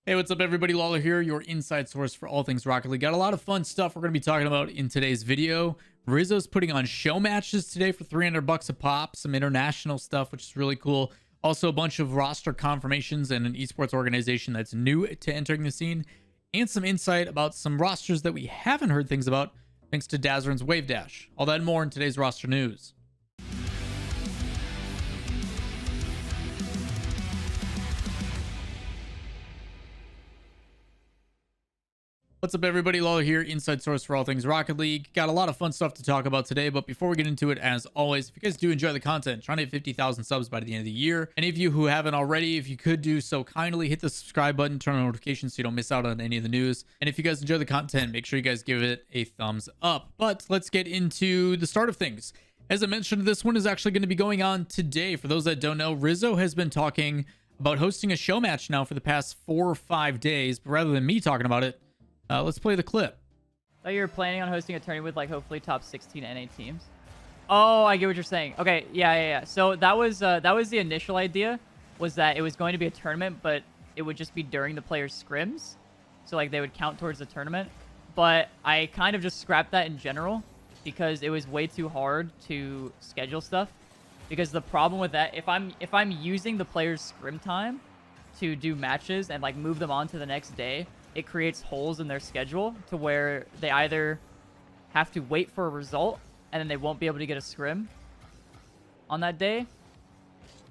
Hey, what's up, everybody? Lawler here, your inside source for all things Rocket League. Got a lot of fun stuff we're going to be talking about in today's video. Rizzo's putting on show matches today for $300 a pop, some international stuff, which is really cool. Also, a bunch of roster confirmations and an esports organization that's new to entering the scene, and some insight about some rosters that we haven't heard things about, thanks to Dazerin's Wave Dash. All that and more in today's roster news. What's up, everybody? Lawler here, inside source for all things Rocket League. Got a lot of fun stuff to talk about today, but before we get into it, as always, if you guys do enjoy the content, trying to hit 50,000 subs by the end of the year. Any of you who haven't already, if you could do so kindly, hit the subscribe button, turn on notifications so you don't miss out on any of the news. And if you guys enjoy the content, make sure you guys give it a thumbs up. But let's get into the start of things. As I mentioned, this one is actually going to be going on today. For those that don't know, Rizzo has been talking about hosting a show match now for the past 4 or 5 days, but rather than me talking about it, let's play the clip. Oh, you're planning on hosting a tournament with like hopefully top 16 NA teams. Oh, I get what you're saying. Okay, yeah. So that was the initial idea, was that it was going to be a tournament, but it would just be during the players' scrims, so like they would count towards the tournament. But I kind of just scrapped that in general because it was way too hard to schedule stuff. Because the problem with that, if I'm using the players' scrim time to do matches and like move them on to the next day, it creates holes in their schedule to where they either have to wait for a result and then they won't be able to get a scrim on that day,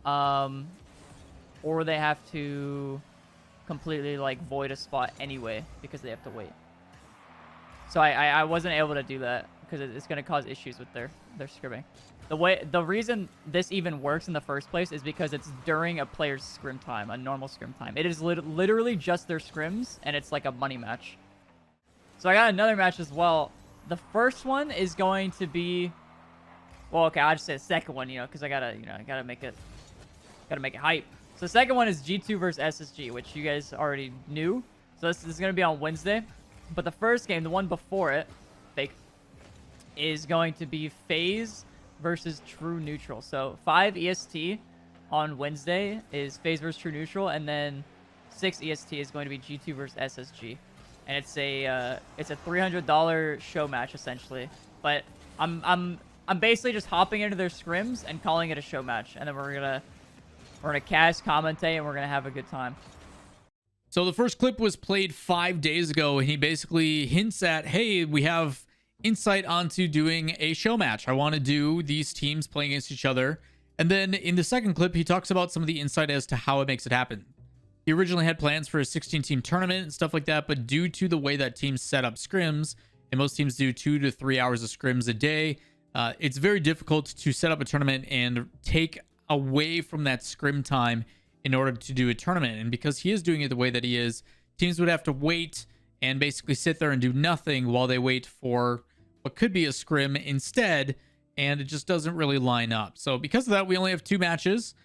or they have to completely like void a spot anyway because they have to wait. So I wasn't able to do that because it's going to cause issues with their scrimming. The reason this even works in the first place is because it's during a player's scrim time, a normal scrim time. It is literally just their scrims, and it's like a money match. So I got another match as well. The first one is going to be, well, okay, I'll just say the second one, because I gotta make it hype. So the second one is G2 versus SSG, which you guys already knew. So this is gonna be on Wednesday. But the first game, the one before it, fake, is going to be FaZe versus True Neutral. So 5 EST on Wednesday is FaZe versus True Neutral, and then 6 EST is going to be G2 versus SSG. And it's a $300 show match essentially. But I'm basically just hopping into their scrims and calling it a show match, and then we're gonna cast, commentate, and we're gonna have a good time. So the first clip was played 5 days ago, and he basically hints at, hey, we have insight onto doing a show match. I want to do these teams playing against each other. And then in the second clip, he talks about some of the insight as to how it makes it happen. He originally had plans for a 16-team tournament and stuff like that, but due to the way that teams set up scrims, and most teams do 2 to 3 hours of scrims a day, it's very difficult to set up a tournament and take away from that scrim time in order to do a tournament. And because he is doing it the way that he is, teams would have to wait and basically sit there and do nothing while they wait for what could be a scrim instead, and it just doesn't really line up. So because of that, we only have 2 matches,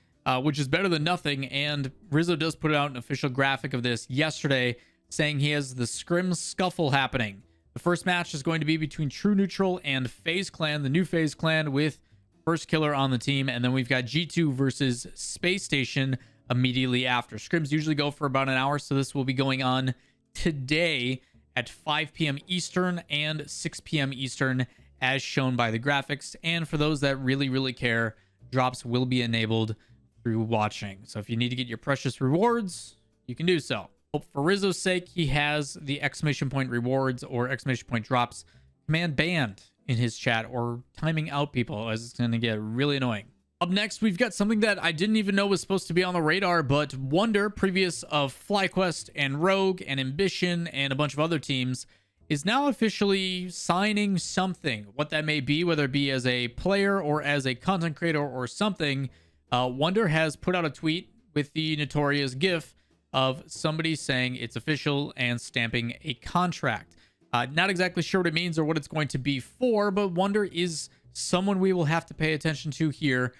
which is better than nothing. And Rizzo does put out an official graphic of this yesterday, saying he has the Scrim Scuffle happening. The first match is going to be between True Neutral and FaZe Clan, the new FaZe Clan, with First Killer on the team. And then we've got G2 versus Space Station immediately after. Scrims usually go for about an hour, so this will be going on today at 5 p.m. Eastern and 6 p.m. Eastern, as shown by the graphics. And for those that really care, drops will be enabled through watching. So if you need to get your precious rewards, you can do so. Hope for Rizzo's sake, he has the exclamation point rewards or exclamation point drops command banned in his chat, or timing out people, as it's going to get really annoying. Up next, we've got something that I didn't even know was supposed to be on the radar, but Wonder, previous of FlyQuest and Rogue and Ambition and a bunch of other teams, is now officially signing something. What that may be, whether it be as a player or as a content creator or something, Wonder has put out a tweet with the notorious GIF of somebody saying it's official and stamping a contract. Not exactly sure what it means or what it's going to be for, but Wonder is someone we will have to pay attention to here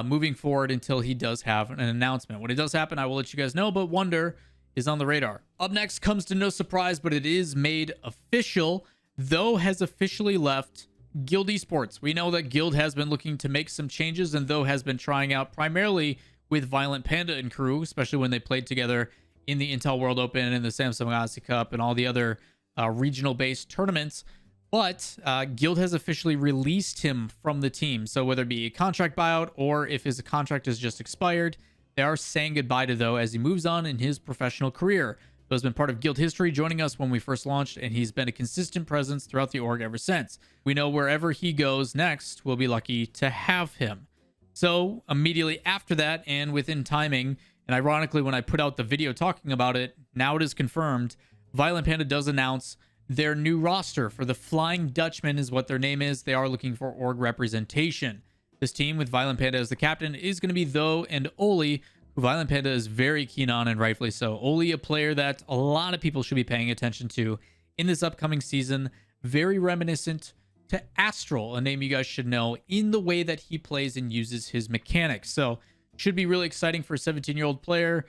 moving forward until he does have an announcement. When it does happen, I will let you guys know, but Wonder is on the radar. Up next comes to no surprise, but it is made official, though has officially left Guild Esports. We know that Guild has been looking to make some changes, and though has been trying out primarily with Violent Panda and crew, especially when they played together in the Intel World Open and the Samsung Galaxy Cup and all the other regional-based tournaments. But Guild has officially released him from the team. So whether it be a contract buyout or if his contract has just expired, they are saying goodbye to Though as he moves on in his professional career. Though has been part of Guild history, joining us when we first launched, and he's been a consistent presence throughout the org ever since. We know wherever he goes next, we'll be lucky to have him. So immediately after that, and within timing, and ironically when I put out the video talking about it, now it is confirmed, Violent Panda does announce their new roster for the Flying Dutchmen is what their name is. They are looking for org representation. This team with Violent Panda as the captain is going to be Though and Oli, who Violent Panda is very keen on, and rightfully so. Oli, a player that a lot of people should be paying attention to in this upcoming season. Very reminiscent to Astral, a name you guys should know, in the way that he plays and uses his mechanics. So should be really exciting for a 17-year-old player,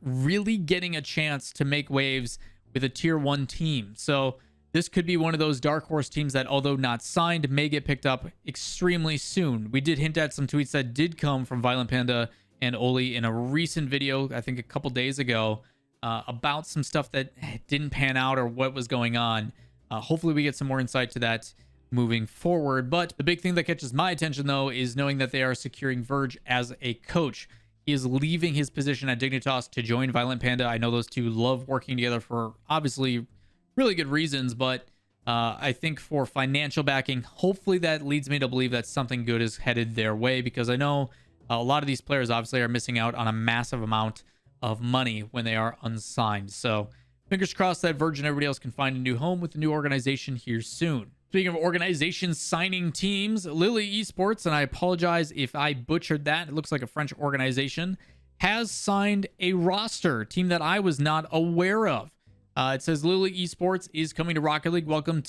really getting a chance to make waves with a tier 1 team. So this could be one of those dark horse teams that, although not signed, may get picked up extremely soon. We did hint at some tweets that did come from Violent Panda and Oli in a recent video, I think a couple days ago, about some stuff that didn't pan out or what was going on. Hopefully we get some more insight to that moving forward. But the big thing that catches my attention, though, is knowing that they are securing Verge as a coach. He is leaving his position at Dignitas to join Violent Panda. I know those two love working together for obviously really good reasons, but I think for financial backing, hopefully that leads me to believe that something good is headed their way, because I know a lot of these players obviously are missing out on a massive amount of money when they are unsigned. So fingers crossed that Verge and everybody else can find a new home with the new organization here soon. Speaking of organizations signing teams, Lille Esports, and I apologize if I butchered that, it looks like a French organization, has signed a roster, team that I was not aware of. It says Lille Esports is coming to Rocket League. Welcome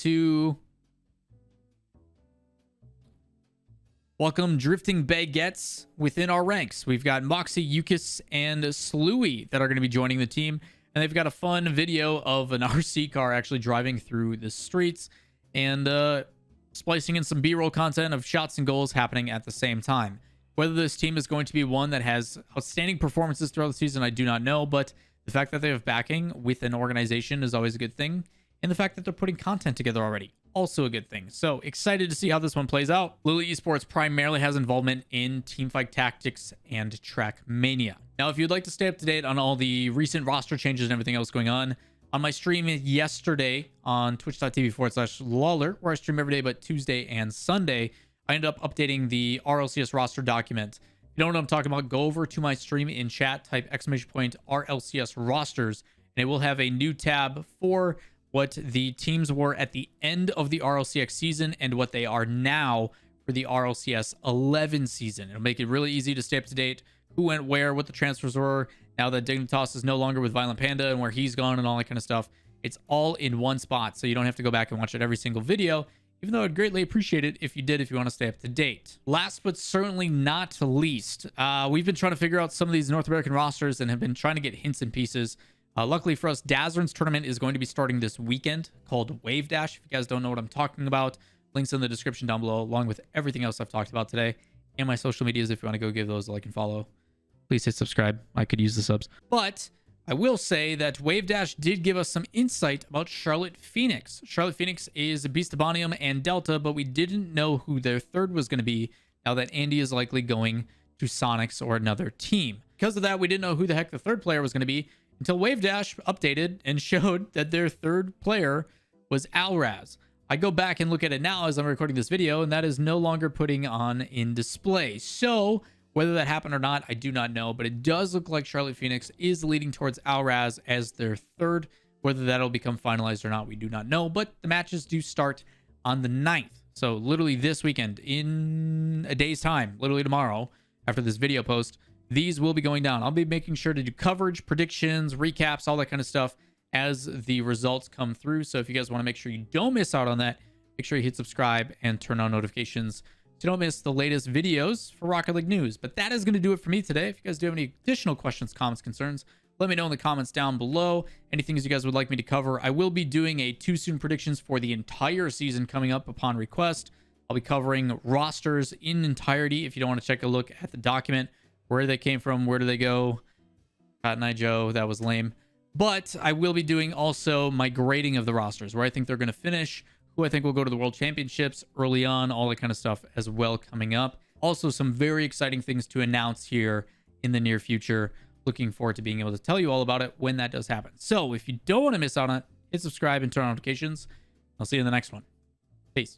Drifting Baguettes within our ranks. We've got Moxie, Yukis, and Slooey that are going to be joining the team. And they've got a fun video of an RC car actually driving through the streets and splicing in some B-roll content of shots and goals happening at the same time. Whether this team is going to be one that has outstanding performances throughout the season, I do not know, but the fact that they have backing with an organization is always a good thing. And the fact that they're putting content together already, also a good thing. So excited to see how this one plays out. Lille Esports primarily has involvement in teamfight tactics and Trackmania. Now, if you'd like to stay up to date on all the recent roster changes and everything else going on my stream yesterday on twitch.tv/Lawler, where I stream every day but Tuesday and Sunday, I ended up updating the RLCS roster document. If you don't know what I'm talking about, go over to my stream in chat, type !RLCS rosters, and it will have a new tab for what the teams were at the end of the RLCS season and what they are now for the RLCS 11 season. It'll make it really easy to stay up to date, who went where, what the transfers were, now that Dignitas is no longer with Violent Panda and where he's gone and all that kind of stuff. It's all in one spot, so you don't have to go back and watch it every single video, even though I'd greatly appreciate it if you did, if you want to stay up to date. Last but certainly not least, we've been trying to figure out some of these North American rosters and have been trying to get hints and pieces. Luckily for us, Dazerin's tournament is going to be starting this weekend, called Wave Dash. If you guys don't know what I'm talking about, links in the description down below, along with everything else I've talked about today, and my social medias if you want to go give those a like and follow. Please hit subscribe. I could use the subs. But I will say that Wave Dash did give us some insight about Charlotte Phoenix. Charlotte Phoenix is Beastabonium and Delta, but we didn't know who their third was going to be, now that Andy is likely going to Sonics or another team. Because of that, we didn't know who the heck the third player was going to be until Wave Dash updated and showed that their third player was Alraz. I go back and look at it now as I'm recording this video, and that is no longer putting on in display. So whether that happened or not, I do not know, but it does look like Charlotte Phoenix is leading towards Alraz as their third. Whether that'll become finalized or not, we do not know, but the matches do start on the 9th. So literally this weekend, in a day's time, literally tomorrow, after this video post, these will be going down. I'll be making sure to do coverage, predictions, recaps, all that kind of stuff as the results come through. So if you guys want to make sure you don't miss out on that, make sure you hit subscribe and turn on notifications so you don't miss the latest videos for Rocket League news. But that is going to do it for me today. If you guys do have any additional questions, comments, concerns, let me know in the comments down below. Any things you guys would like me to cover. I will be doing a too soon predictions for the entire season coming up upon request. I'll be covering rosters in entirety. If you don't want to check a look at the document, where they came from, where do they go, Cotton Eye Joe, that was lame. But I will be doing also my grading of the rosters, where I think they're going to finish, who I think will go to the World Championships early on, all that kind of stuff as well coming up. Also, some very exciting things to announce here in the near future. Looking forward to being able to tell you all about it when that does happen. So if you don't want to miss out on it, hit subscribe and turn on notifications. I'll see you in the next one. Peace.